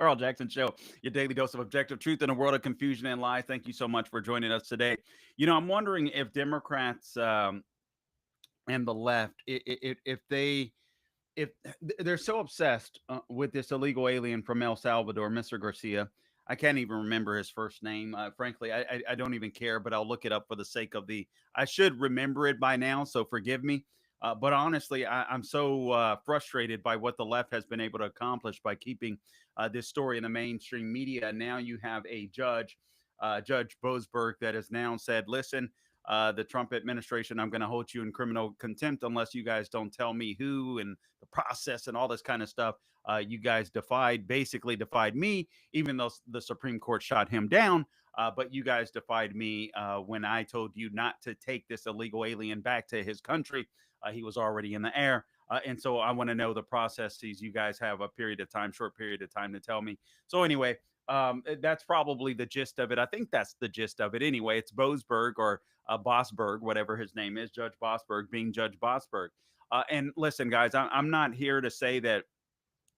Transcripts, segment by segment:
Carl Jackson Show, your daily dose of objective truth in a world of confusion and lies. Thank you so much for joining us today. I'm wondering if Democrats and the left, if they're so obsessed with this illegal alien from El Salvador, Mr. Garcia. I can't even remember his first name. Frankly, I don't even care, but I'll look it up for the sake of the. I should remember it by now, so forgive me. But honestly, I'm so frustrated by what the left has been able to accomplish by keeping this story in the mainstream media. Now you have a judge, Judge Boasberg, that has now said, listen, the Trump administration, I'm going to hold you in criminal contempt unless you guys don't tell me who and the process and all this kind of stuff. You guys basically defied me, even though the Supreme Court shot him down. But you guys defied me when I told you not to take this illegal alien back to his country. He was already in the air. And so I want to know the processes. You guys have a short period of time to tell me. So anyway, that's probably the gist of it. I think that's the gist of it. Anyway, it's Boasberg or Bosberg, whatever his name is, Judge Bosberg being Judge Bosberg. And listen, guys, I'm not here to say that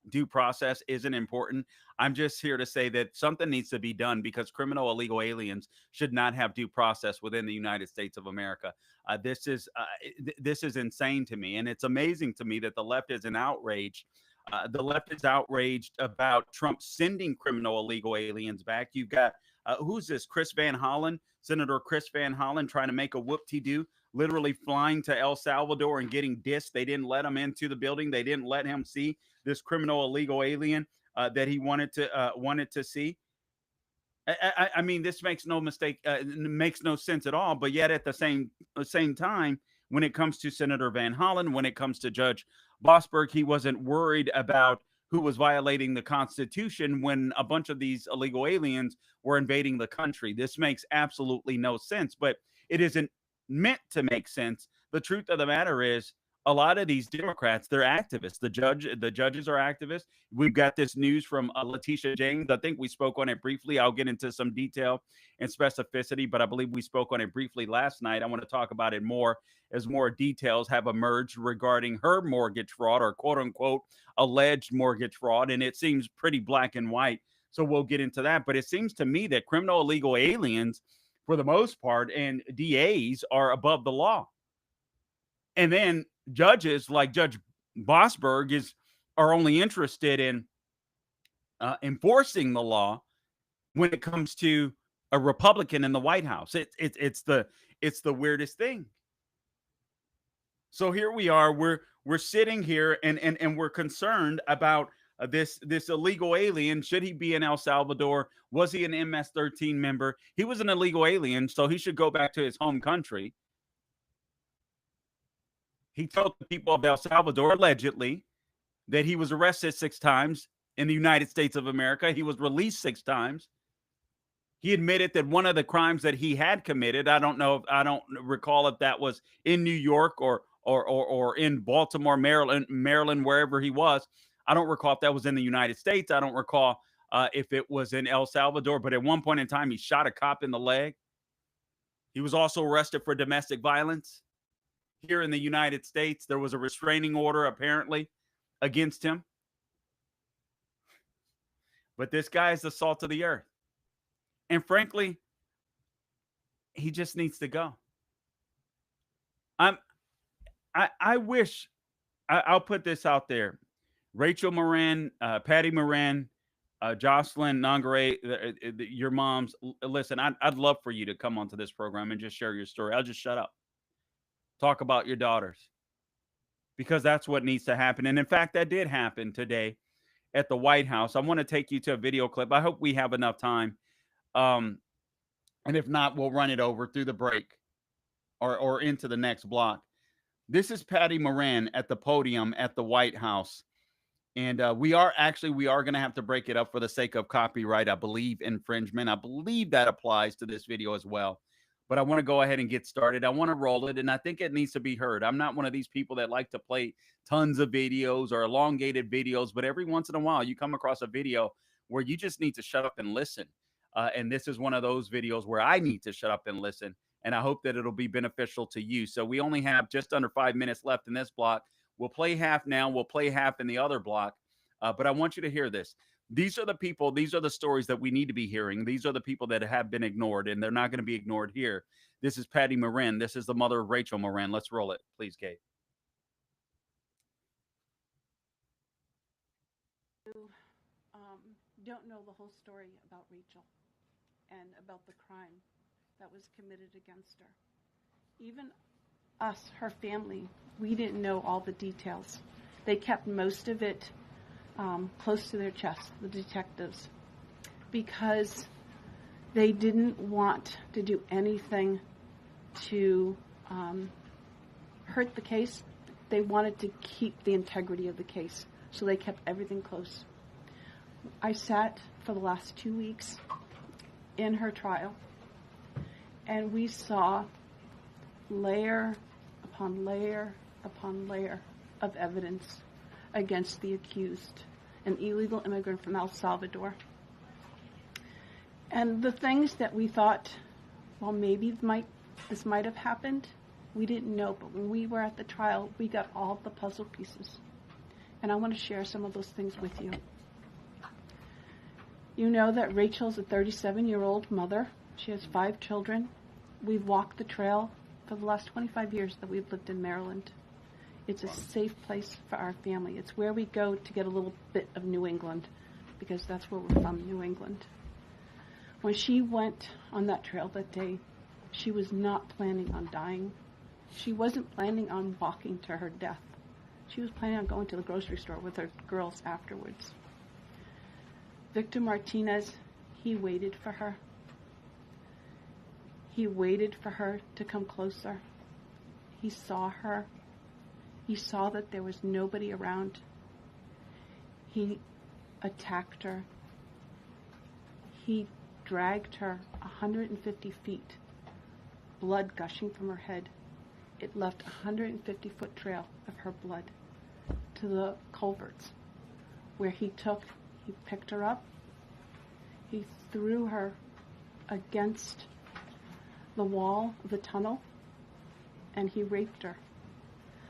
due process isn't important. I'm just here to say that something needs to be done because criminal illegal aliens should not have due process within the United States of America. This is insane to me, and it's amazing to me that the left is in outrage. The left is outraged about Trump sending criminal illegal aliens back. You've got who's this? Chris Van Hollen, Senator Chris Van Hollen, trying to make a whoop-de-doo, literally flying to El Salvador and getting dissed. They didn't let him into the building. They didn't let him see this criminal illegal alien that he wanted to see. I mean, this makes no mistake, makes no sense at all. But yet, at the same time, when it comes to Senator Van Hollen, when it comes to Judge Bosberg, he wasn't worried about who was violating the Constitution when a bunch of these illegal aliens were invading the country. This makes absolutely no sense, but it isn't meant to make sense. The truth of the matter is, a lot of these Democrats, they're activists. The judges are activists. We've got this news from Letitia James. I think we spoke on it briefly. I'll get into some detail and specificity, but I believe we spoke on it briefly last night. I want to talk about it more as more details have emerged regarding her mortgage fraud or quote unquote alleged mortgage fraud. And it seems pretty black and white. So we'll get into that. But it seems to me that criminal illegal aliens, for the most part, and DAs are above the law. And then judges like Judge Bosberg are only interested in enforcing the law when it comes to a Republican in the White House. It's the weirdest thing. So here we are. We're sitting here and we're concerned about this illegal alien. Should he be in El Salvador? Was he an MS-13 member? He was an illegal alien, so he should go back to his home country. He told the people of El Salvador, allegedly, that he was arrested 6 times in the United States of America. He was released 6 times. He admitted that one of the crimes that he had committed, I don't recall if that was in New York or in Baltimore, Maryland, wherever he was. I don't recall if that was in the United States. I don't recall if it was in El Salvador. But at one point in time, he shot a cop in the leg. He was also arrested for domestic violence. Here in the United States, there was a restraining order apparently against him. But this guy is the salt of the earth. And frankly, he just needs to go. I wish, I'll put this out there. Rachel Moran, Patty Moran, Jocelyn Nongare, your moms, listen, I'd love for you to come onto this program and just share your story. I'll just shut up. Talk about your daughters, because that's what needs to happen. And in fact, that did happen today at the White House. I want to take you to a video clip. I hope we have enough time. And if not, we'll run it over through the break or into the next block. This is Patty Moran at the podium at the White House. And we are going to have to break it up for the sake of copyright, I believe, infringement. I believe that applies to this video as well. But I want to go ahead and get started. I want to roll it, and I think it needs to be heard. I'm not one of these people that like to play tons of videos or elongated videos, but every once in a while you come across a video where you just need to shut up and listen. And this is one of those videos where I need to shut up and listen, and I hope that it'll be beneficial to you. So we only have just under 5 minutes left in this block. We'll play half now. We'll play half in the other block. But I want you to hear this. These are the people, these are the stories that we need to be hearing. These are the people that have been ignored, and they're not going to be ignored here. This is Patty Moran. This is the mother of Rachel Moran. Let's roll it, please, Kate. um, don't know the whole story about Rachel and about the crime that was committed against her. Even us, her family, we didn't know all the details. They kept most of it close to their chest, the detectives, because they didn't want to do anything to hurt the case. They wanted to keep the integrity of the case, so they kept everything close. I sat for the last 2 weeks in her trial, and we saw layer upon layer upon layer of evidence against the accused, an illegal immigrant from El Salvador. And the things that we thought, well, maybe this might have happened, we didn't know. But when we were at the trial, we got all the puzzle pieces. And I want to share some of those things with you. You know that Rachel's a 37-year-old mother. She has 5 children. We've walked the trail for the last 25 years that we've lived in Maryland. It's a safe place for our family. It's where we go to get a little bit of New England, because that's where we're from, New England. When she went on that trail that day, she was not planning on dying. She wasn't planning on walking to her death. She was planning on going to the grocery store with her girls afterwards. Victor Martinez, he waited for her. He waited for her to come closer. He saw her. He saw that there was nobody around. He attacked her. He dragged her 150 feet, blood gushing from her head. It left a 150-foot trail of her blood to the culverts, where he picked her up, he threw her against the wall of the tunnel, and he raped her.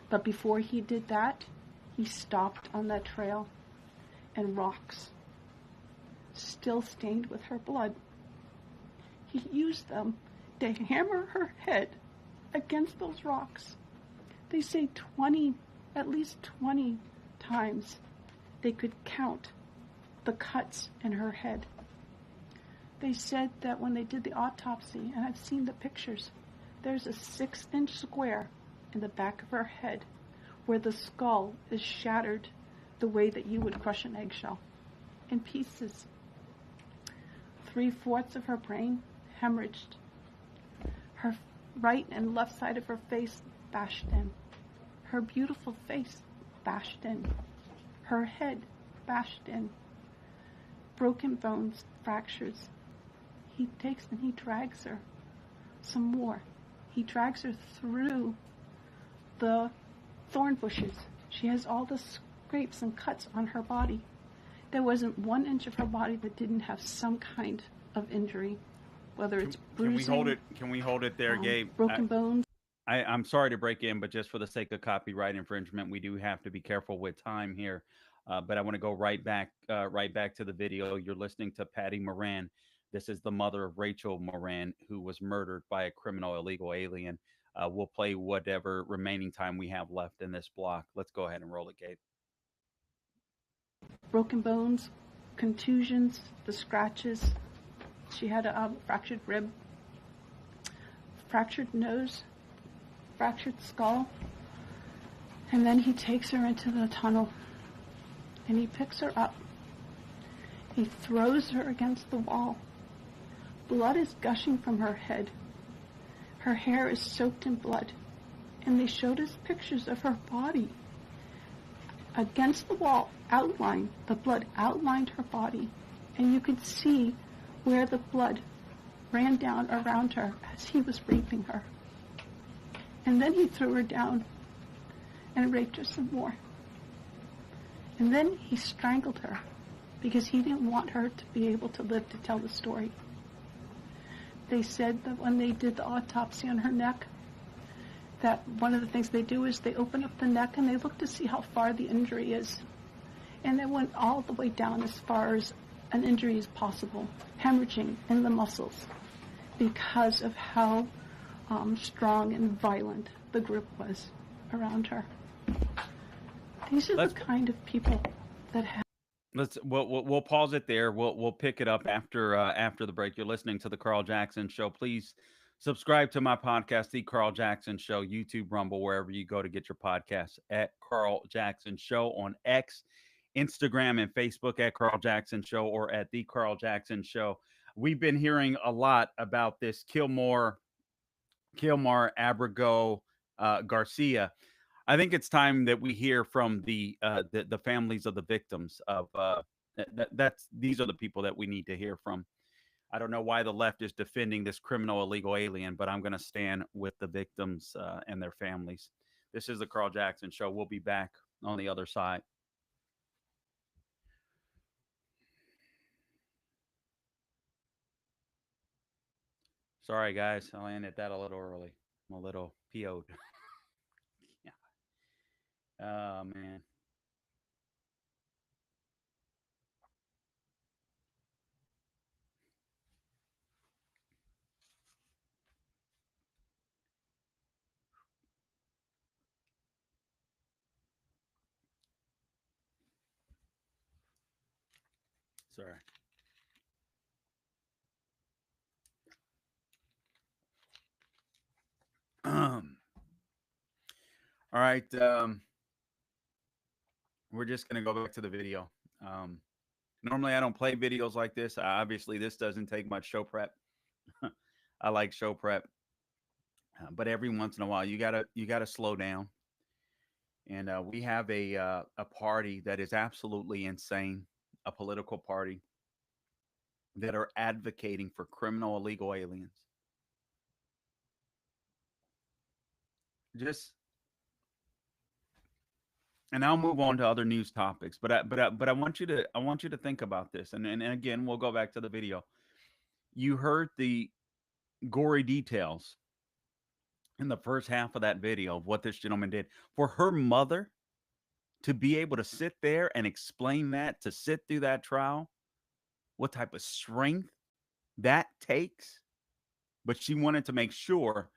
But before he did that, he stopped on that trail, and rocks, still stained with her blood, he used them to hammer her head against those rocks. They say at least 20 times they could count the cuts in her head. They said that when they did the autopsy, and I've seen the pictures, there's a 6-inch square in the back of her head where the skull is shattered the way that you would crush an eggshell in pieces. 3/4 of her brain hemorrhaged. Her right and left side of her face bashed in. Her beautiful face bashed in. Her head bashed in. Broken bones, fractures. He takes and he drags her some more. He drags her through the thorn bushes. She has all the scrapes and cuts on her body. There wasn't 1 inch of her body that didn't have some kind of injury, whether it's bruising. Can we hold it there, Gabe? Broken bones. I'm sorry to break in, but just for the sake of copyright infringement, we do have to be careful with time here. But I want to go right back to the video. You're listening to Patty Moran. This is the mother of Rachel Moran, who was murdered by a criminal illegal alien. We'll play whatever remaining time we have left in this block. Let's go ahead and roll it, Gabe. Broken bones, contusions, the scratches. She had a fractured rib, fractured nose, fractured skull. And then he takes her into the tunnel, and he picks her up. He throws her against the wall. Blood is gushing from her head. Her hair is soaked in blood. And they showed us pictures of her body against the wall, outlined. The blood outlined her body. And you could see where the blood ran down around her as he was raping her. And then he threw her down and raped her some more. And then he strangled her because he didn't want her to be able to live to tell the story. They said that when they did the autopsy on her neck, that one of the things they do is they open up the neck and they look to see how far the injury is. And it went all the way down as far as an injury as possible, hemorrhaging in the muscles, because of how strong and violent the group was around her. These are the kind of people that have. We'll pause it there. We'll pick it up after the break. You're listening to the Carl Jackson Show. Please subscribe to my podcast, The Carl Jackson Show, YouTube, Rumble, wherever you go to get your podcasts, at Carl Jackson Show on X, Instagram, and Facebook at Carl Jackson Show, or at The Carl Jackson Show. We've been hearing a lot about this Kilmar Abrego Garcia. I think it's time that we hear from the families of the victims of that's these are the people that we need to hear from. I don't know why the left is defending this criminal illegal alien, but I'm going to stand with the victims and their families. This is the Carl Jackson Show. We'll be back on the other side. Sorry, guys. I landed that a little early. I'm a little PO'd. Yeah. Oh, man. Sorry. All right. We're just going to go back to the video. Normally, I don't play videos like this. Obviously, this doesn't take much show prep. I like show prep, but every once in a while, you gotta slow down. And we have a party that is absolutely insane, a political party that are advocating for criminal illegal aliens. Just and I'll move on to other news topics, but I want you to think about this, and again, we'll go back to the video. You heard the gory details in the first half of that video of what this gentleman did. For her mother to be able to sit there and explain that, to sit through that trial, what type of strength that takes. But she wanted to make sure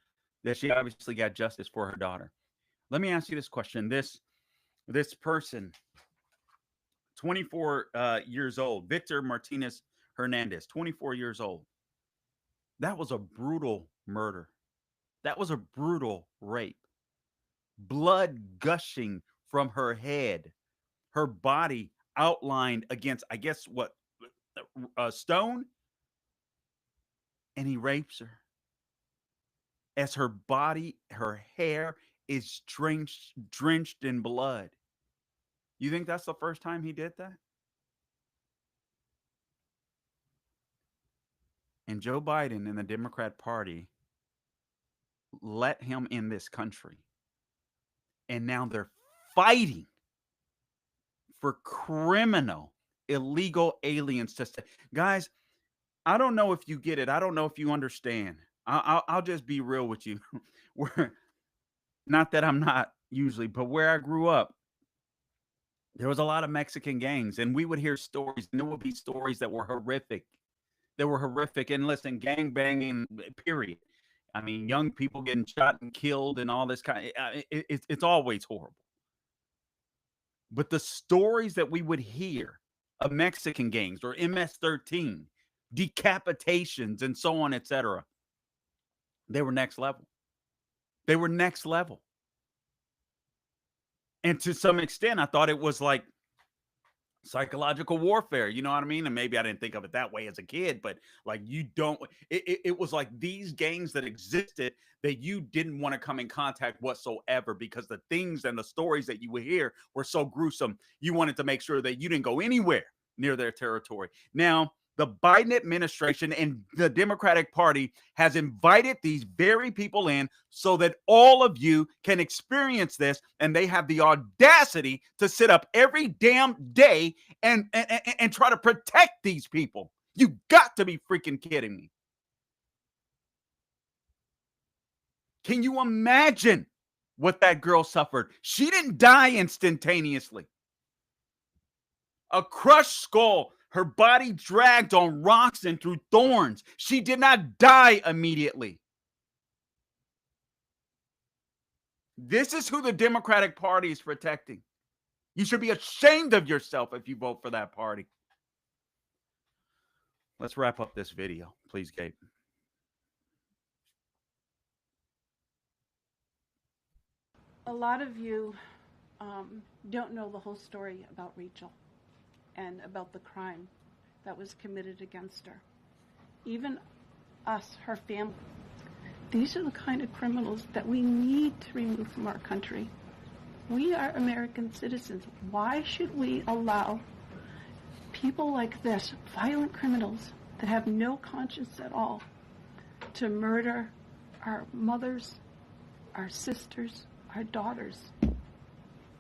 that she obviously got justice for her daughter. Let me ask you this question. This person, 24 years old, Victor Martinez Hernandez, 24 years old. That was a brutal murder. That was a brutal rape. Blood gushing from her head, her body outlined against, I guess, what, a stone, and he rapes her. As her body, her hair is drenched in blood. You think that's the first time he did that? And Joe Biden and the Democrat Party let him in this country. And now they're fighting for criminal, illegal aliens to stay. Guys, I don't know if you get it. I don't know if you understand. I'll just be real with you. Where, not that I'm not usually, but where I grew up, there was a lot of Mexican gangs, and we would hear stories, and there would be stories that were horrific. They were horrific. And listen, gang banging, period. I mean, young people getting shot and killed, and all this kind. It's always horrible. But the stories that we would hear of Mexican gangs or MS-13, decapitations, and so on, etc., they were next level. They were next level. And to some extent, I thought it was like psychological warfare, you know what I mean? And maybe I didn't think of it that way as a kid, but like you don't, it was like these gangs that existed that you didn't want to come in contact whatsoever, because the things and the stories that you would hear were so gruesome. You wanted to make sure that you didn't go anywhere near their territory. Now, the Biden administration and the Democratic Party has invited these very people in so that all of you can experience this, and they have the audacity to sit up every damn day and try to protect these people. You got to be freaking kidding me. Can you imagine what that girl suffered? She didn't die instantaneously. A crushed skull, her body dragged on rocks and through thorns. She did not die immediately. This is who the Democratic Party is protecting. You should be ashamed of yourself if you vote for that party. Let's wrap up this video, please, Gabe. A lot of you don't know the whole story about Rachel and about the crime that was committed against her. Even us, her family. These are the kind of criminals that we need to remove from our country. We are American citizens. Why should we allow people like this, violent criminals that have no conscience at all, to murder our mothers, our sisters, our daughters?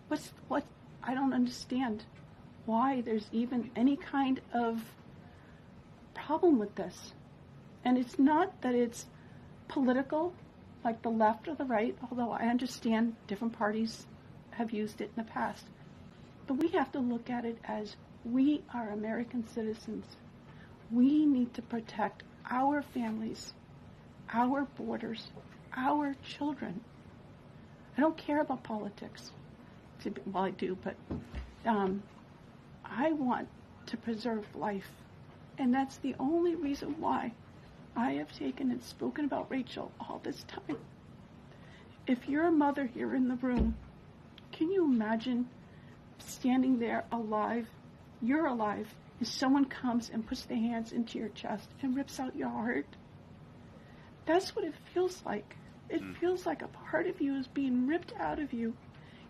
I don't understand why there's even any kind of problem with this. And it's not that it's political, like the left or the right, although I understand different parties have used it in the past. But we have to look at it as we are American citizens. We need to protect our families, our borders, our children. I don't care about politics. Well, I do, but I want to preserve life. And that's the only reason why I have taken and spoken about Rachel all this time. If you're a mother here in the room, can you imagine standing there alive? You're alive, and someone comes and puts their hands into your chest and rips out your heart? That's what it feels like. It feels like a part of you is being ripped out of you.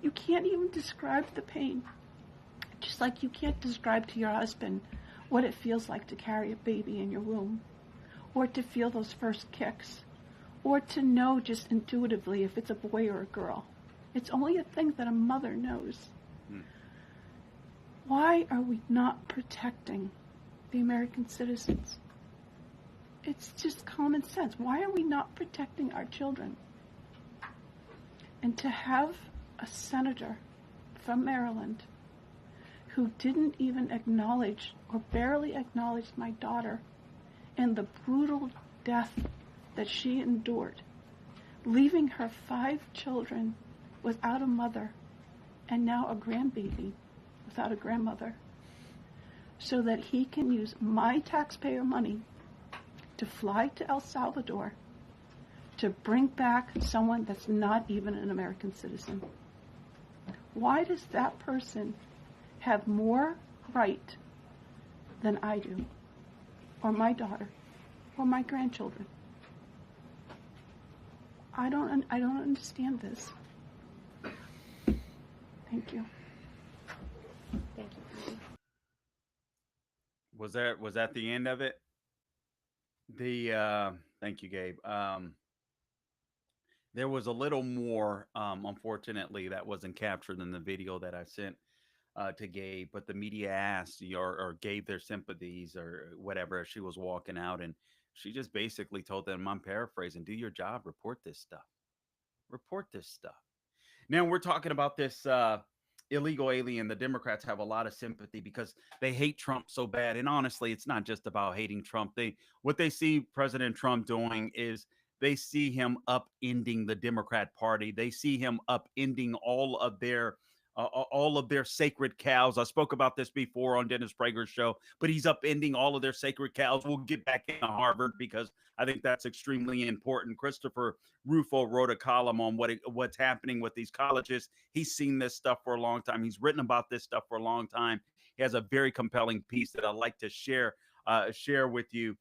You can't even describe the pain. Just like you can't describe to your husband what it feels like to carry a baby in your womb, or to feel those first kicks, or to know just intuitively if it's a boy or a girl. It's only a thing that a mother knows. Why are we not protecting the American citizens? It's just common sense. Why are we not protecting our children? And to have a senator from Maryland who didn't even acknowledge or barely acknowledge my daughter and the brutal death that she endured, leaving her 5 children without a mother and now a grandbaby without a grandmother, so that he can use my taxpayer money to fly to El Salvador to bring back someone that's not even an American citizen. Why does that person have more right than I do, or my daughter, or my grandchildren? I don't understand this. Thank you. Thank you. Was that the end of it? Thank you, Gabe. There was a little more, unfortunately, that wasn't captured in the video that I sent to Gabe, but the media asked or gave their sympathies or whatever as she was walking out, and she just basically told them, I'm paraphrasing, do your job, report this stuff. Report this stuff. Now we're talking about this illegal alien. The Democrats have a lot of sympathy because they hate Trump so bad. And honestly, it's not just about hating Trump. What they see President Trump doing is they see him upending the Democrat Party. They see him upending all of their sacred cows. I spoke about this before on Dennis Prager's show, but he's upending all of their sacred cows. We'll get back into Harvard because I think that's extremely important. Christopher Rufo wrote a column on what's happening with these colleges. He's seen this stuff for a long time. He's written about this stuff for a long time. He has a very compelling piece that I'd like to share with you,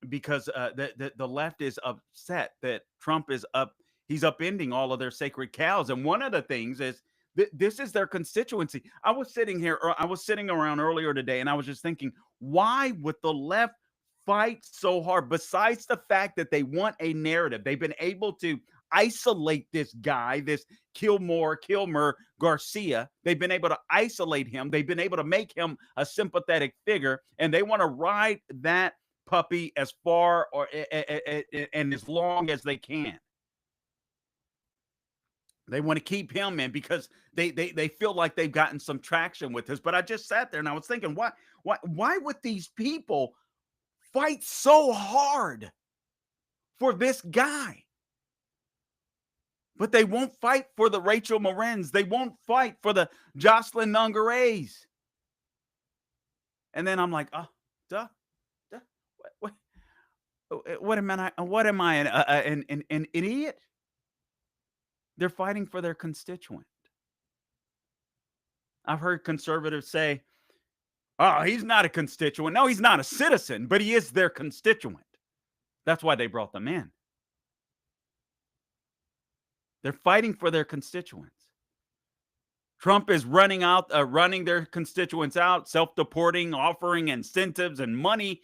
because the left is upset that Trump is up. He's upending all of their sacred cows, and one of the things is this is their constituency. I was sitting around earlier today, and I was just thinking, why would the left fight so hard? Besides the fact that they want a narrative, they've been able to isolate this guy, this Kilmer Garcia. They've been able to isolate him. They've been able to make him a sympathetic figure, and they want to ride that puppy as far and as long as they can. They want to keep him in because they feel like they've gotten some traction with this. But I just sat there and I was thinking, why would these people fight so hard for this guy? But they won't fight for the Rachel Morens. They won't fight for the Jocelyn Nungareys. And then I'm like, oh, duh. What am I? What am I? An idiot? They're fighting for their constituent. I've heard conservatives say, "Oh, he's not a constituent." No, he's not a citizen, but he is their constituent. That's why they brought them in. They're fighting for their constituents. Trump is running their constituents out, self-deporting, offering incentives and money.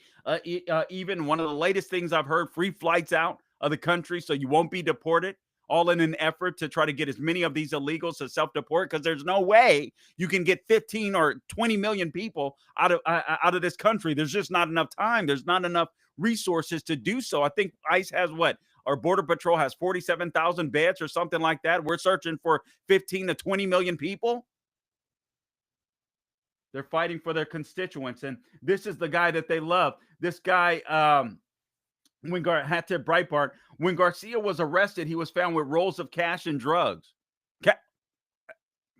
Even one of the latest things I've heard, free flights out of the country so you won't be deported, all in an effort to try to get as many of these illegals to self-deport, because there's no way you can get 15 or 20 million people out of this country. There's just not enough time. There's not enough resources to do so. I think ICE has what? Our Border Patrol has 47,000 beds or something like that. We're searching for 15 to 20 million people. They're fighting for their constituents. And this is the guy that they love. This guy, Hattie Breitbart, when Garcia was arrested, he was found with rolls of cash and drugs.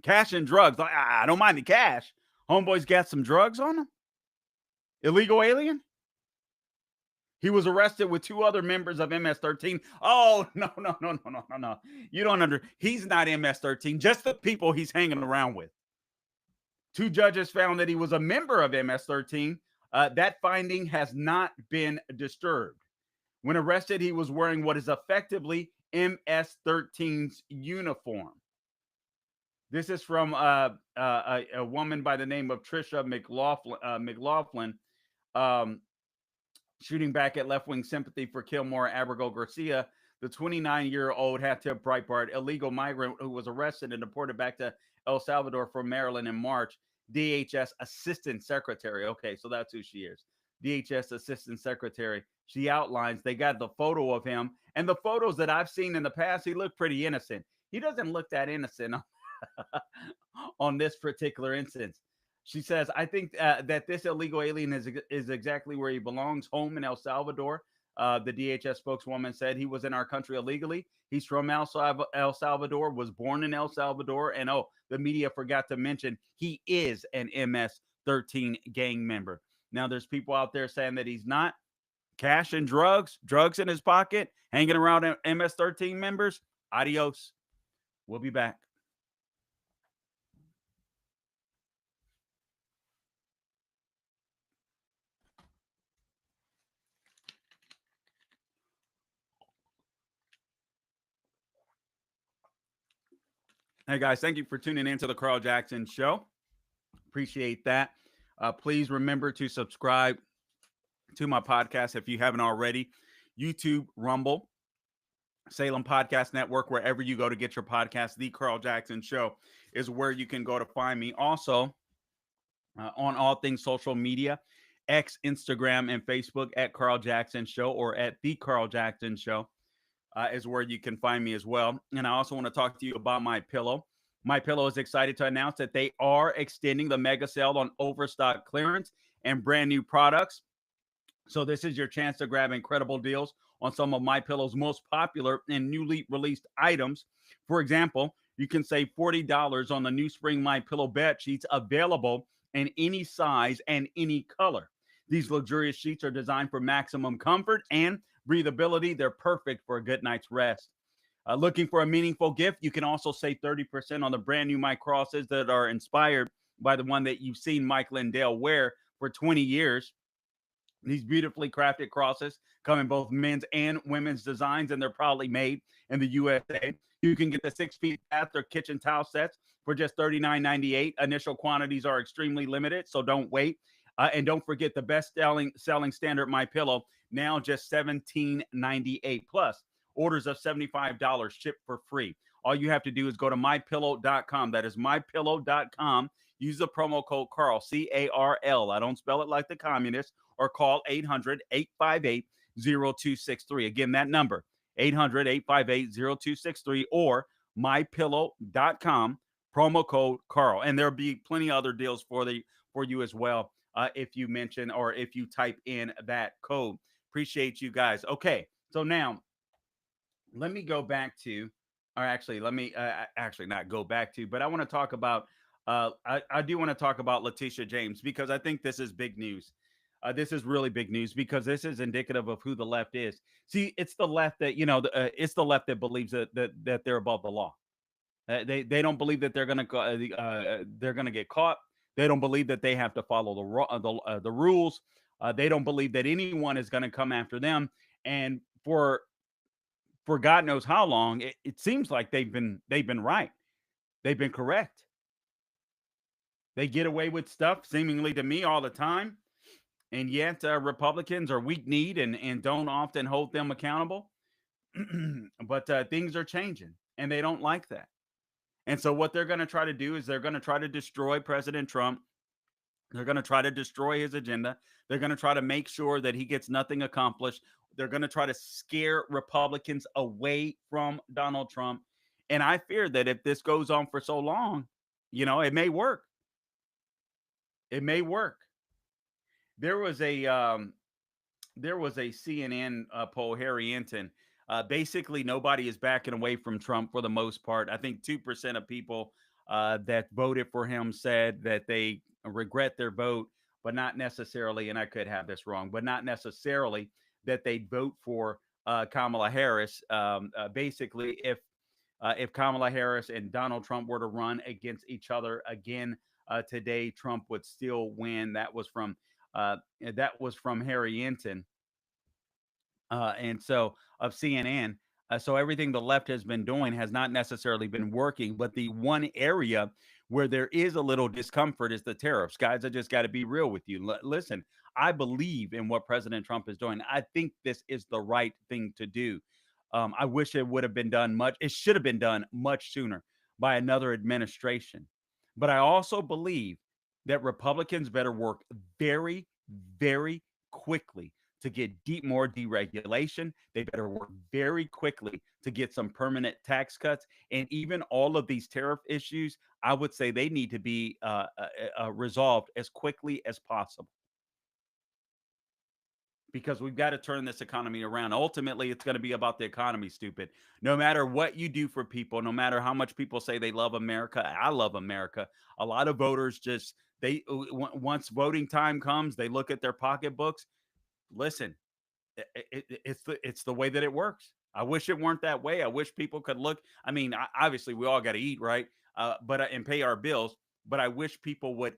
Cash and drugs. I don't mind the cash. Homeboy's got some drugs on him. Illegal alien. He was arrested with two other members of MS-13. Oh, no. You don't he's not MS-13, just the people he's hanging around with. Two judges found that he was a member of MS-13. That finding has not been disturbed. When arrested, he was wearing what is effectively MS-13's uniform. This is from a woman by the name of Tricia McLaughlin, shooting back at left-wing sympathy for Kilmore Abigail Garcia, the 29-year-old Hattie Breitbart, illegal migrant who was arrested and deported back to El Salvador from Maryland in March. DHS Assistant Secretary. Okay, so that's who she is. DHS Assistant Secretary. She outlines, they got the photo of him. And the photos that I've seen in the past, he looked pretty innocent. He doesn't look that innocent on this particular instance. She says, I think that this illegal alien is exactly where he belongs, home in El Salvador. The DHS spokeswoman said he was in our country illegally. He's from El Salvador, was born in El Salvador. And the media forgot to mention he is an MS-13 gang member. Now, there's people out there saying that he's not. Cash and drugs in his pocket, hanging around MS-13 members. Adios. We'll be back. Hey, guys, thank you for tuning in to the Carl Jackson Show. Appreciate that. Please remember to subscribe to my podcast if you haven't already. YouTube, Rumble, Salem Podcast Network, wherever you go to get your podcast. The Carl Jackson Show is where you can go to find me. Also, on all things social media, X, Instagram, and Facebook at Carl Jackson Show or at The Carl Jackson Show. Is where you can find me as well. And I also want to talk to you about My Pillow. My Pillow is excited to announce that they are extending the mega sale on overstock clearance and brand new products. So this is your chance to grab incredible deals on some of My Pillow's most popular and newly released items. For example, you can save $40 on the new spring My Pillow bed sheets, available in any size and any color. These luxurious sheets are designed for maximum comfort and breathability. They're perfect for a good night's rest. Looking for a meaningful gift, you can also save 30% on the brand new Mike Crosses that are inspired by the one that you've seen Mike Lindell wear for 20 years. These beautifully crafted crosses come in both men's and women's designs, and they're proudly made in the USA. You can get the 6-piece bath or kitchen towel sets for just $39.98. Initial quantities are extremely limited, so don't wait. And don't forget the best-selling standard My Pillow, now just $17.98. Plus, orders of $75 shipped for free. All you have to do is go to mypillow.com. That is mypillow.com. Use the promo code Carl, C-A-R-L. I don't spell it like the communists. Or call 800-858-0263. Again, that number, 800-858-0263, or mypillow.com, promo code Carl. And there'll be plenty of other deals for you as well if you mention or if you type in that code. Appreciate you guys. Okay, so now let me go back to, or actually, let me actually not go back to, but I want to talk about. I do want to talk about Letitia James because I think this is big news. This is really big news because this is indicative of who the left is. See, it's the left that it's the left that believes that they're above the law. They don't believe that they're gonna get caught. They don't believe that they have to follow the rules. They don't believe that anyone is going to come after them. And for God knows how long, it seems like they've been right. They've been correct. They get away with stuff seemingly to me all the time, and yet Republicans are weak kneed and don't often hold them accountable. But things are changing, and they don't like that. And so what they're going to try to do is they're going to try to destroy President Trump. They're going to try to destroy his agenda. They're going to try to make sure that he gets nothing accomplished. They're going to try to scare Republicans away from Donald Trump. And I fear that if this goes on for so long, it may work. It may work. There was a CNN poll, Harry Enton. Basically, nobody is backing away from Trump for the most part. I think 2% of people that voted for him said that they regret their vote, but not necessarily, and I could have this wrong, but not necessarily that they'd vote for Kamala Harris. Basically, if Kamala Harris and Donald Trump were to run against each other again today, Trump would still win. That was from Harry Enton, and so of CNN. So everything the left has been doing has not necessarily been working, but the one area where there is a little discomfort is the tariffs. Guys, I just got to be real with you. Listen, I believe in what President Trump is doing. I think this is the right thing to do. I wish it would have been done much. It should have been done much sooner by another administration. But I also believe that Republicans better work very, very quickly to get more deregulation. They better work very quickly to get some permanent tax cuts. And even all of these tariff issues, I would say they need to be resolved as quickly as possible because we've got to turn this economy around. Ultimately, it's going to be about the economy, stupid. No matter what you do for people, no matter how much people say they love America, I love America. A lot of voters just, once voting time comes, they look at their pocketbooks. Listen, it's the way that it works. I wish it weren't that way. I wish people could look. I mean, obviously we all got to eat, right? But and pay our bills. But I wish people would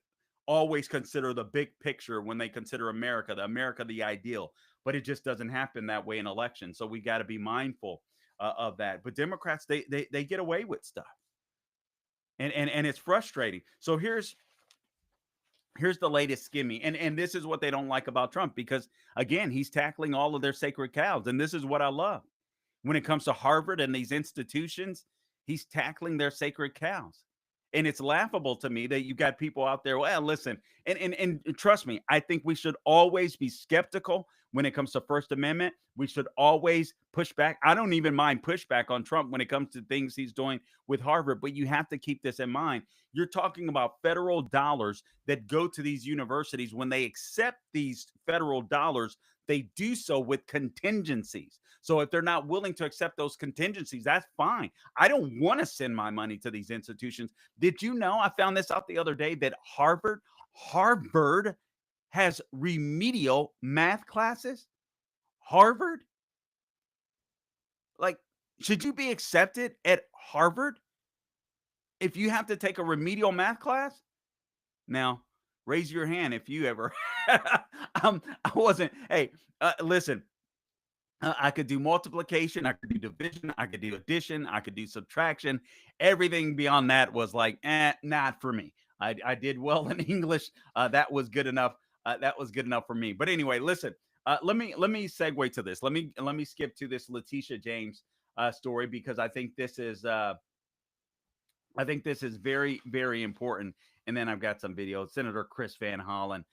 always consider the big picture when they consider America the ideal. But it just doesn't happen that way in elections. So we got to be mindful of that. But Democrats, they get away with stuff, and it's frustrating. So here's the latest skimmy, and this is what they don't like about Trump because again he's tackling all of their sacred cows, and this is what I love when it comes to Harvard and these institutions. He's tackling their sacred cows. And it's laughable to me that you got people out there. Well, listen, and trust me, I think we should always be skeptical when it comes to First Amendment. We should always push back. I don't even mind pushback on Trump when it comes to things he's doing with Harvard, but you have to keep this in mind. You're talking about federal dollars that go to these universities. When they accept these federal dollars, they do so with contingencies. So if they're not willing to accept those contingencies, that's fine. I don't want to send my money to these institutions. Did you know? I found this out the other day that Harvard has remedial math classes. Harvard? Like, should you be accepted at Harvard if you have to take a remedial math class? Now, raise your hand if you ever. I wasn't. Hey, listen. I could do multiplication, I could do division, I could do addition, I could do subtraction. Everything beyond that was like, not for me. I did well in English. That was good enough. That was good enough for me. But anyway, listen. Let me segue to this. Let me skip to this Letitia James story because I think this is very, very important. And then I've got some videos. Senator Chris Van Hollen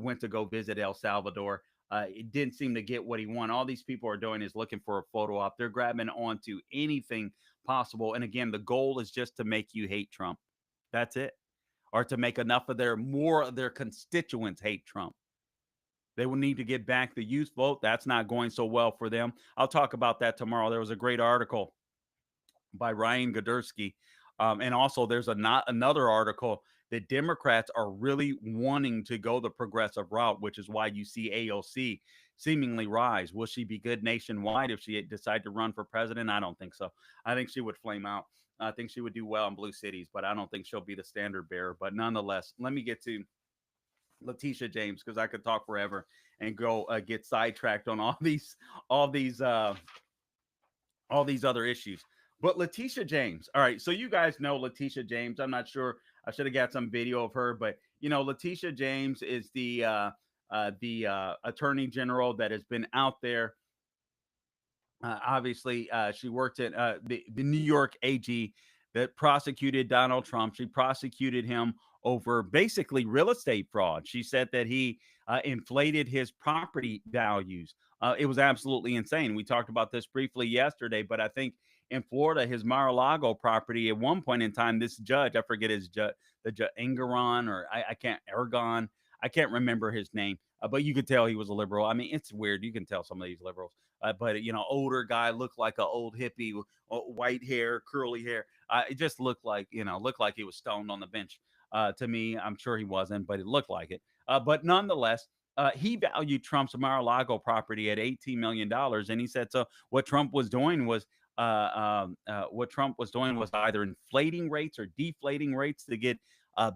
went to go visit El Salvador. It didn't seem to get what he wanted. All these people are doing is looking for a photo op. They're grabbing onto anything possible. And again, the goal is just to make you hate Trump. That's it. Or to make enough of their more of their constituents hate Trump. They will need to get back the youth vote. That's not going so well for them. I'll talk about that tomorrow. There was a great article by Ryan Godursky. And also, there's another article that Democrats are really wanting to go the progressive route, which is why you see AOC seemingly rise. Will she be good nationwide if she decide to run for president? I don't think so. I think she would flame out. I think she would do well in blue cities, but I don't think she'll be the standard bearer. But nonetheless, let me get to Letitia James because I could talk forever and go get sidetracked on all these all these other issues. But Letitia James, all right. So you guys know Letitia James. I'm not sure. I should have got some video of her, but Letitia James is the attorney general that has been out there. Obviously, she worked at the New York AG that prosecuted Donald Trump. She prosecuted him over basically real estate fraud. She said that he inflated his property values. It was absolutely insane. We talked about this briefly yesterday, but I think in Florida, his Mar-a-Lago property, at one point in time, this judge, I forget his judge, the judge Engeron, or I can't, Ergon, I can't remember his name, but you could tell he was a liberal. I mean, it's weird. You can tell some of these liberals, but older guy, looked like an old hippie, with white hair, curly hair. It just looked like he was stoned on the bench. To me, I'm sure he wasn't, but it looked like it. But nonetheless, he valued Trump's Mar-a-Lago property at $18 million, and he said so. What Trump was doing was either inflating rates or deflating rates to get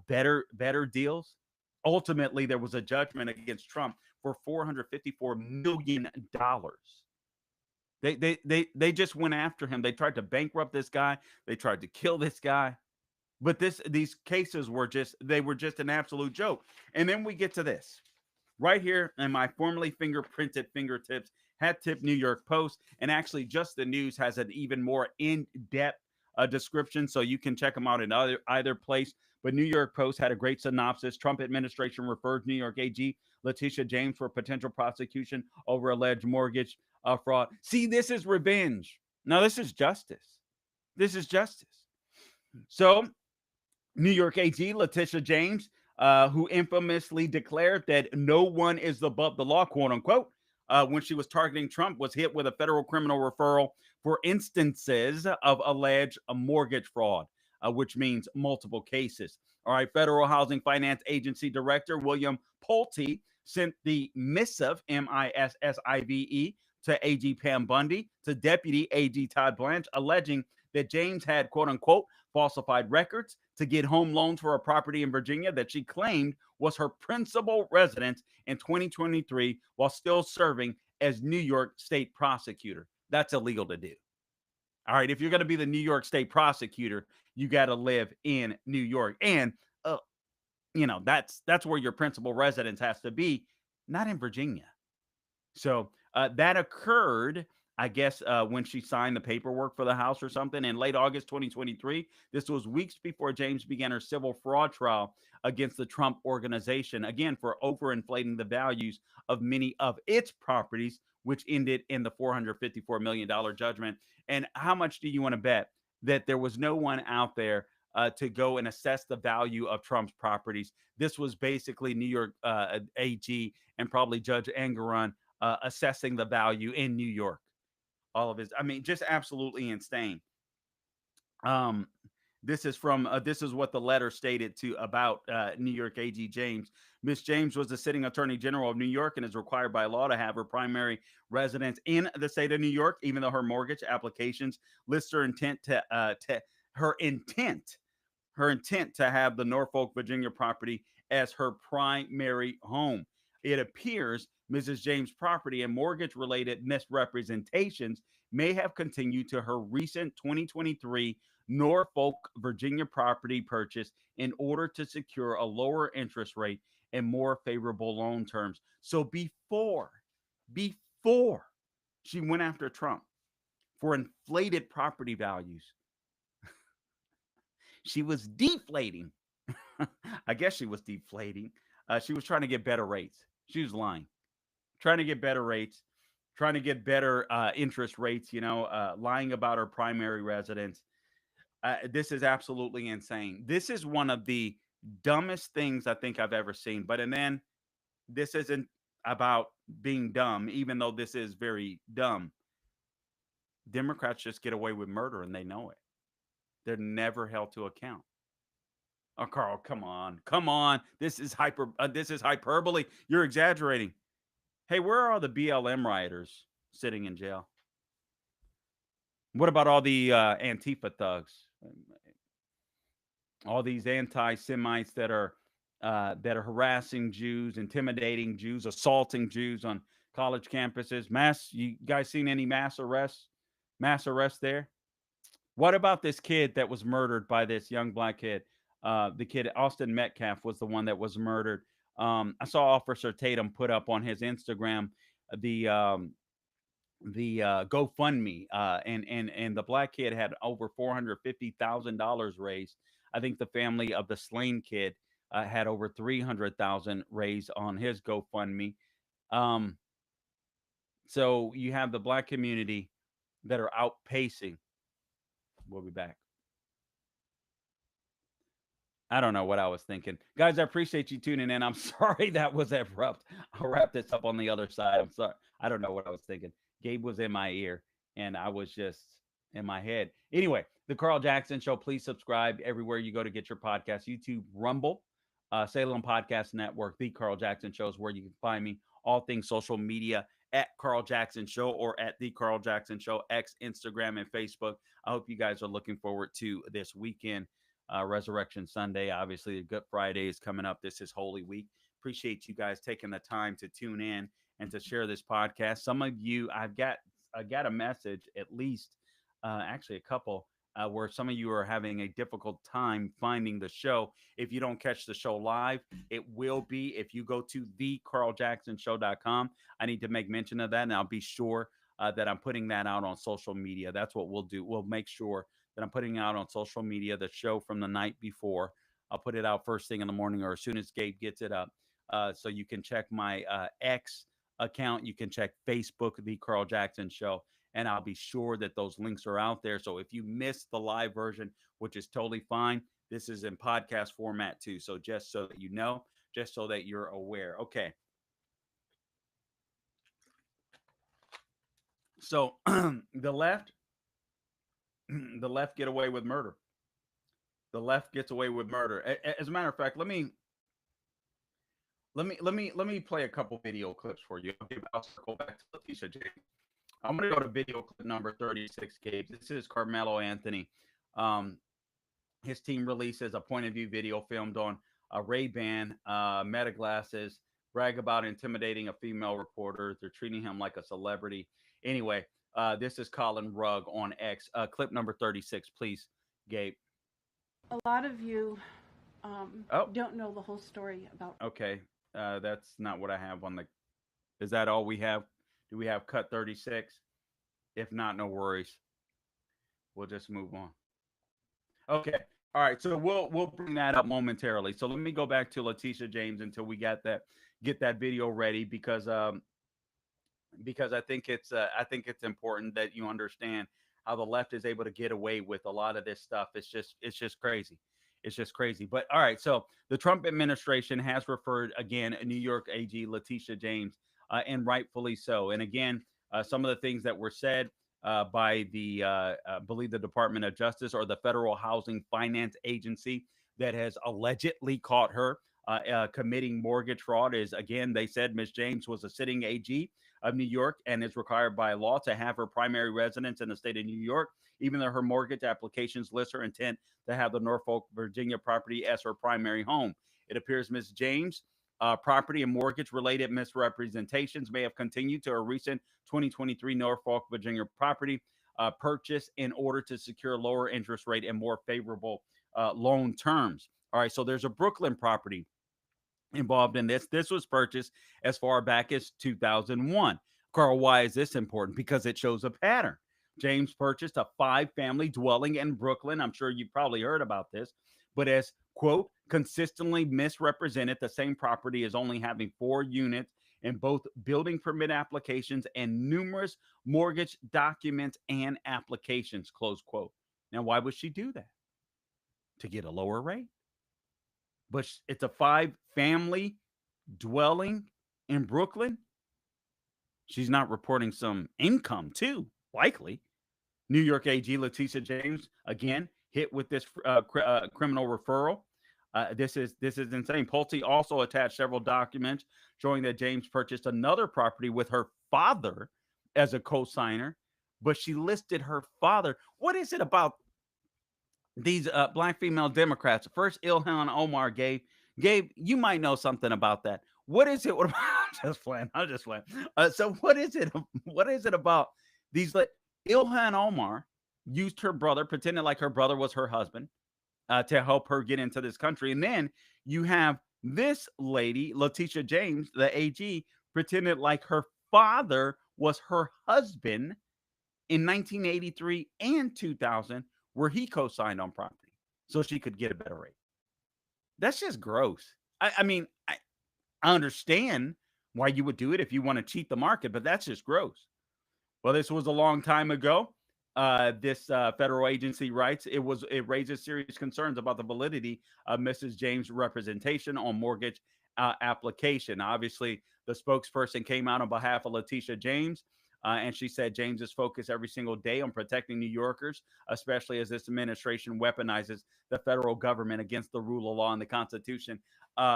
better deals. Ultimately, there was a judgment against Trump for $454 million. They just went after him. They tried to bankrupt this guy. They tried to kill this guy. But these cases were just an absolute joke. And then we get to this right here in my formerly fingerprinted fingertips, hat tip New York Post. And actually, Just the News has an even more in-depth description, so you can check them out in either place. But New York Post had a great synopsis. Trump administration refers New York AG Letitia James for potential prosecution over alleged mortgage fraud. See, this is revenge. No, this is justice. This is justice. So New York AG Letitia James, who infamously declared that no one is above the law, quote unquote, when she was targeting Trump, was hit with a federal criminal referral for instances of alleged mortgage fraud, which means multiple cases. All right, Federal Housing Finance Agency Director William Pulte sent the missive, MISSIVE, to AG Pam Bundy, to Deputy AG Todd Blanche, alleging that James had, quote unquote, falsified records to get home loans for a property in Virginia that she claimed was her principal residence in 2023 while still serving as New York State prosecutor. That's illegal to do. All right, if you're going to be the New York State prosecutor, you got to live in New York, and that's where your principal residence has to be, not in Virginia. So that occurred, I guess, when she signed the paperwork for the house or something in late August 2023. This was weeks before James began her civil fraud trial against the Trump organization, again, for overinflating the values of many of its properties, which ended in the $454 million judgment. And how much do you want to bet that there was no one out there to go and assess the value of Trump's properties? This was basically New York AG and probably Judge Engeron assessing the value in New York. All of his, I mean, just absolutely insane. Um, this is what the letter stated to about New York AG James. Miss James was the sitting attorney general of New York and is required by law to have her primary residence in the state of New York, even though her mortgage applications list her intent to her intent her intent to have the Norfolk, Virginia property as her primary home. It appears Mrs. James' property and mortgage related misrepresentations may have continued to her recent 2023 Norfolk, Virginia property purchase in order to secure a lower interest rate and more favorable loan terms. So before she went after Trump for inflated property values, she was deflating. I guess she was deflating. She was trying to get better rates. She was lying, trying to get better rates, trying to get better interest rates, lying about her primary residence. This is absolutely insane. This is one of the dumbest things I think I've ever seen. But and then this isn't about being dumb, even though this is very dumb. Democrats just get away with murder and they know it. They're never held to account. Oh, Carl, come on, come on. This is hyper. This is hyperbole. You're exaggerating. Hey, where are all the BLM rioters sitting in jail? What about all the Antifa thugs? All these anti-Semites that are harassing Jews, intimidating Jews, assaulting Jews on college campuses. Mass, you guys seen any mass arrests? Mass arrests there? What about this kid that was murdered by this young black kid? The kid Austin Metcalf was the one that was murdered. I saw Officer Tatum put up on his Instagram the um, the GoFundMe, and the black kid had over $450,000 raised. I think the family of the slain kid had over 300,000 raised on his GoFundMe. Um, so you have the black community that are outpacing. We'll be back. I don't know what I was thinking. Guys, I appreciate you tuning in. I'm sorry that was abrupt. I'll wrap this up on the other side. I'm sorry. I don't know what I was thinking. Gabe was in my ear and I was just in my head. Anyway, the Carl Jackson Show. Please subscribe everywhere you go to get your podcast. YouTube, Rumble, Salem Podcast Network, The Carl Jackson Show is where you can find me. All things social media at Carl Jackson Show or at The Carl Jackson Show, X, Instagram, and Facebook. I hope you guys are looking forward to this weekend. Resurrection Sunday. Obviously, Good Friday is coming up. This is Holy Week. Appreciate you guys taking the time to tune in and to share this podcast. Some of you, I got a message, at least, actually a couple, where some of you are having a difficult time finding the show. If you don't catch the show live, it will be if you go to thecarljacksonshow.com. I need to make mention of that, and I'll be sure that I'm putting that out on social media. That's what we'll do. We'll make sure that I'm putting out on social media the show from the night before. I'll put it out first thing in the morning or as soon as Gabe gets it up. So you can check my X account. You can check Facebook, The Carl Jackson Show, and I'll be sure that those links are out there. So if you missed the live version, which is totally fine, this is in podcast format too. So just so that you know, just so that you're aware. Okay. So the left, the left get away with murder. The left gets away with murder. As a matter of fact, let me play a couple video clips for you. I'll circle back to Letitia James. I'm gonna go to video clip number 36, Gabe. This is Carmelo Anthony. Um, his team releases a point of view video filmed on a Ray-Ban Meta glasses. Brag about intimidating a female reporter. They're treating him like a celebrity. Anyway, this is Colin Rugg on X. Clip number 36, please, Gabe. A lot of you Oh, don't know the whole story about. okay. That's not what I have on the. Is that all we have? Do we have cut 36? If not, no worries. We'll just move on. Okay. All right. So we'll bring that up momentarily. So let me go back to Letitia James until we get that video ready because I think it's important that you understand how the left is able to get away with a lot of this stuff. It's just crazy. It's just crazy. But all right, so the Trump administration has referred again New York AG Letitia James, and rightfully so. And again, some of the things that were said by believe the Department of Justice or the Federal Housing Finance Agency that has allegedly caught her committing mortgage fraud is again they said Ms. James was a sitting AG of New York and is required by law to have her primary residence in the state of New York, even though her mortgage applications list her intent to have the Norfolk, Virginia property as her primary home. It appears Ms. James' property and mortgage related misrepresentations may have continued to her recent 2023 Norfolk, Virginia property purchase in order to secure lower interest rate and more favorable loan terms. All right, so there's a Brooklyn property involved in this. This was purchased as far back as 2001. Carl, why is this important? Because it shows a pattern. James purchased a 5-family dwelling in Brooklyn. I'm sure you've probably heard about this, but as quote, consistently misrepresented the same property as only having 4 units in both building permit applications and numerous mortgage documents and applications, close quote. Now, why would she do that? To get a lower rate. But it's a five family dwelling in Brooklyn. She's not reporting some income, too, likely. New York AG Letitia James again hit with this criminal referral. This is insane. Pulte also attached several documents showing that James purchased another property with her father as a co-signer, but she listed her father. What is it about these black female Democrats? First, Ilhan Omar gave. You might know something about that. What is it? What about? I'm just playing. I'm just playing. So what is it? What is it about these? Like Ilhan Omar used her brother, pretended like her brother was her husband, to help her get into this country, and then you have this lady, Letitia James, the AG, pretended like her father was her husband in 1983 and 2000, where he co-signed on property so she could get a better rate. That's just gross. I understand why you would do it if you want to cheat the market, but that's just gross. Well, this was a long time ago. This federal agency writes it raises serious concerns about the validity of Mrs. James' representation on mortgage application. Obviously, the spokesperson came out on behalf of Letitia James. And she said James is focused every single day on protecting New Yorkers, especially as this administration weaponizes the federal government against the rule of law and the Constitution.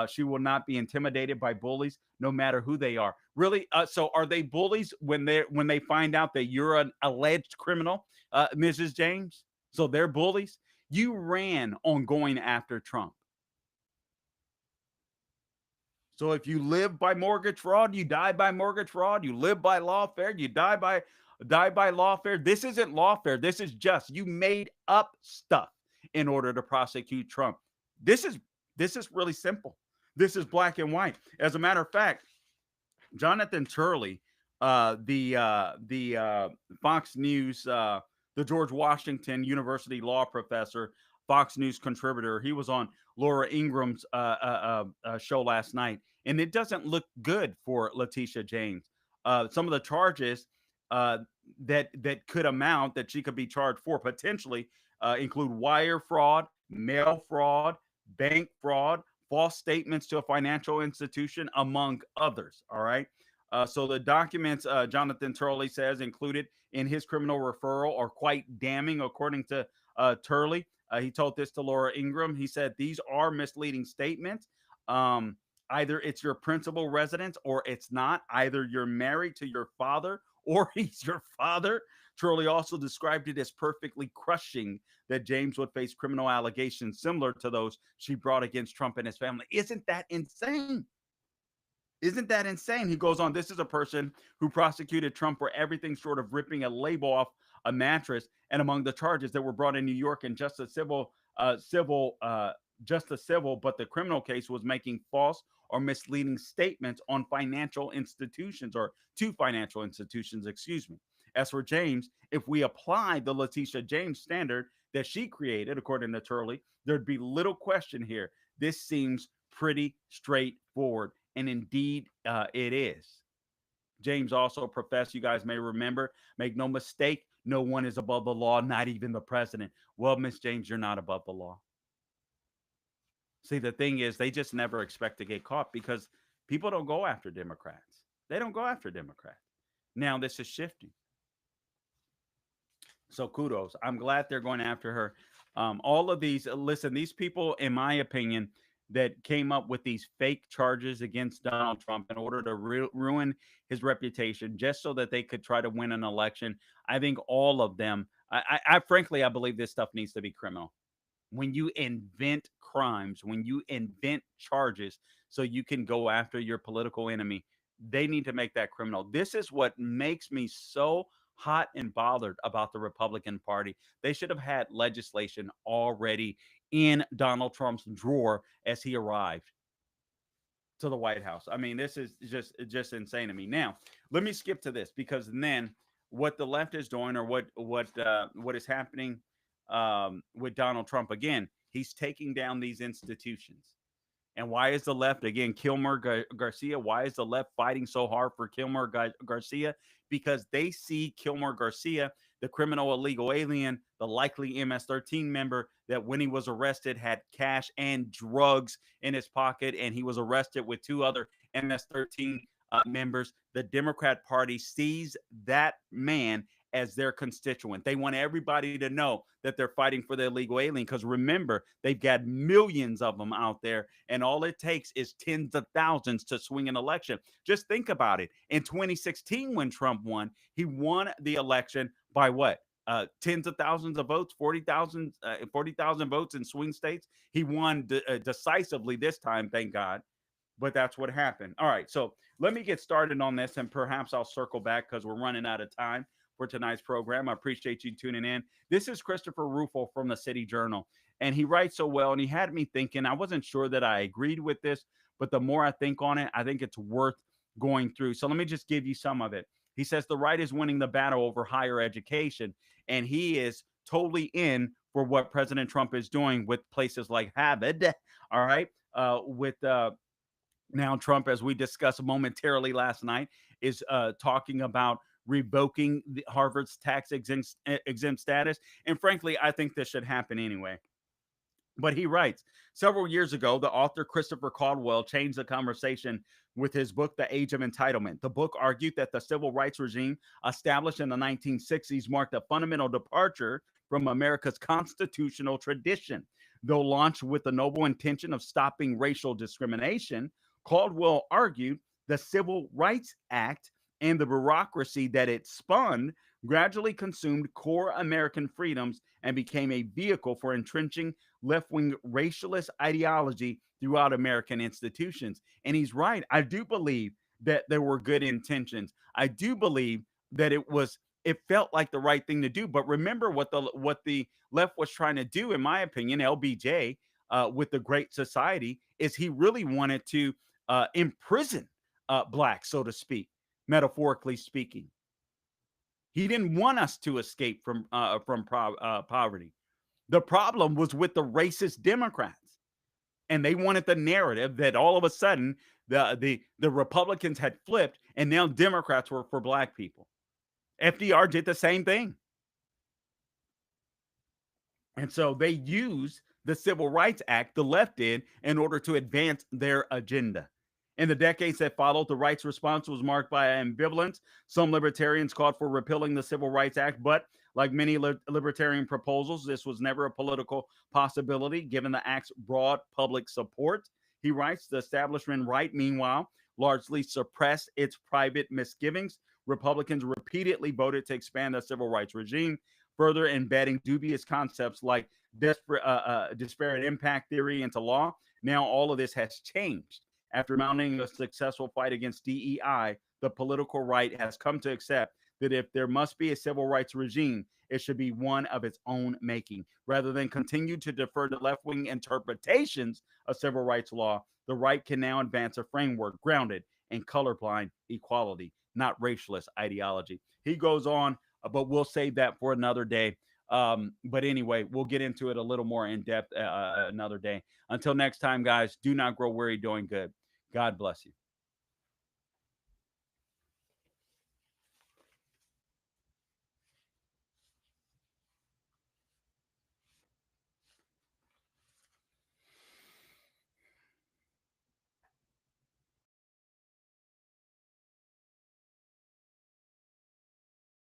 She will not be intimidated by bullies, no matter who they are. Really? So are they bullies when they find out that you're an alleged criminal, Mrs. James? So they're bullies. You ran on going after Trump. So if you live by mortgage fraud, you die by mortgage fraud. You live by lawfare, you die by lawfare. This isn't lawfare. This is just you made up stuff in order to prosecute Trump. This is this is really simple. This is black and white. As a matter of fact, Jonathan Turley, the Fox News, the George Washington University law professor, Fox News contributor, he was on Laura Ingram's show last night, and it doesn't look good for Letitia James. Some of the charges uh, that could amount that she could be charged for potentially include wire fraud, mail fraud, bank fraud, false statements to a financial institution, among others. All right. So the documents Jonathan Turley says included in his criminal referral are quite damning, according to Turley. He told this to Laura Ingram. He said these are misleading statements. Um, Either it's your principal residence or it's not. Either you're married to your father or he's your father. Turley also described it as perfectly crushing that James would face criminal allegations similar to those she brought against Trump and his family. Isn't that insane? Isn't that insane? He goes on, this is a person who prosecuted Trump for everything short of ripping a label off a mattress. And among the charges that were brought in New York and just a civil, but the criminal case was making false or misleading statements on financial institutions or to financial institutions, excuse me. As for James, if we apply the Letitia James standard that she created, according to Turley, there'd be little question here. This seems pretty straightforward. And indeed, it is. James also professed, you guys may remember, make no mistake, no one is above the law, not even the president. Well, Miss James, you're not above the law. See, the thing is, they just never expect to get caught because people don't go after Democrats. They don't go after Democrats. Now, this is shifting. So kudos. I'm glad they're going after her. All of these, listen, these people, in my opinion, that came up with these fake charges against Donald Trump in order to ruin his reputation just so that they could try to win an election. I think all of them, frankly, I believe this stuff needs to be criminal. When you invent crimes, when you invent charges so you can go after your political enemy, they need to make that criminal. This is what makes me so hot and bothered about the Republican Party. They should have had legislation already in Donald Trump's drawer as he arrived to the White House. I mean, this is just insane to me. Now, let me skip to this because then what the left is doing, or what is happening with Donald Trump again, he's taking down these institutions. And why is the left, again, Garcia? Why is the left fighting so hard for Garcia? Because they see Kilmer Garcia the criminal illegal alien, the likely MS-13 member that when he was arrested had cash and drugs in his pocket, and he was arrested with two other MS-13 members. The Democrat Party sees that man as their constituent. They want everybody to know that they're fighting for the illegal alien because remember, they've got millions of them out there, and all it takes is tens of thousands to swing an election. Just think about it. In 2016, when Trump won, he won the election by what? Tens of thousands of votes, 40,000 votes in swing states. He won decisively this time, thank God, but that's what happened. All right, so let me get started on this, and perhaps I'll circle back because we're running out of time for tonight's program. I appreciate you tuning in. This is Christopher Rufo from the City Journal, and he writes so well, and he had me thinking. I wasn't sure that I agreed with this, but the more I think on it, I think it's worth going through. So let me just give you some of it. He says the right is winning the battle over higher education, and he is totally in for what President Trump is doing with places like Harvard. All right, with now, Trump, as we discussed momentarily last night, is talking about revoking Harvard's tax exempt status. And frankly, I think this should happen anyway. But he writes, several years ago, the author Christopher Caldwell changed the conversation with his book, The Age of Entitlement. The book argued that the civil rights regime established in the 1960s marked a fundamental departure from America's constitutional tradition. Though launched with the noble intention of stopping racial discrimination, Caldwell argued the Civil Rights Act and the bureaucracy that it spun gradually consumed core American freedoms and became a vehicle for entrenching left wing racialist ideology throughout American institutions. And he's right. I do believe that there were good intentions. I do believe that it felt like the right thing to do. But remember what the left was trying to do, in my opinion, LBJ with the Great Society, is he really wanted to imprison blacks, so to speak, metaphorically speaking. He didn't want us to escape from poverty. The problem was with the racist Democrats, and they wanted the narrative that all of a sudden the Republicans had flipped, and now Democrats were for black people. FDR did the same thing. And so they used the Civil Rights Act, the left did, in order to advance their agenda. In the decades that followed, the rights response was marked by ambivalence. Some libertarians called for repealing the Civil Rights Act, but like many libertarian proposals, this was never a political possibility given the act's broad public support. He writes, the establishment right, meanwhile, largely suppressed its private misgivings. Republicans repeatedly voted to expand the civil rights regime, further embedding dubious concepts like disparate impact theory into law. Now all of this has changed. After mounting a successful fight against DEI, the political right has come to accept that if there must be a civil rights regime, it should be one of its own making. Rather than continue to defer to left wing interpretations of civil rights law, the right can now advance a framework grounded in colorblind equality, not racialist ideology. He goes on, but we'll save that for another day. But anyway, we'll get into it a little more in depth another day. Until next time, guys, do not grow weary doing good. God bless you.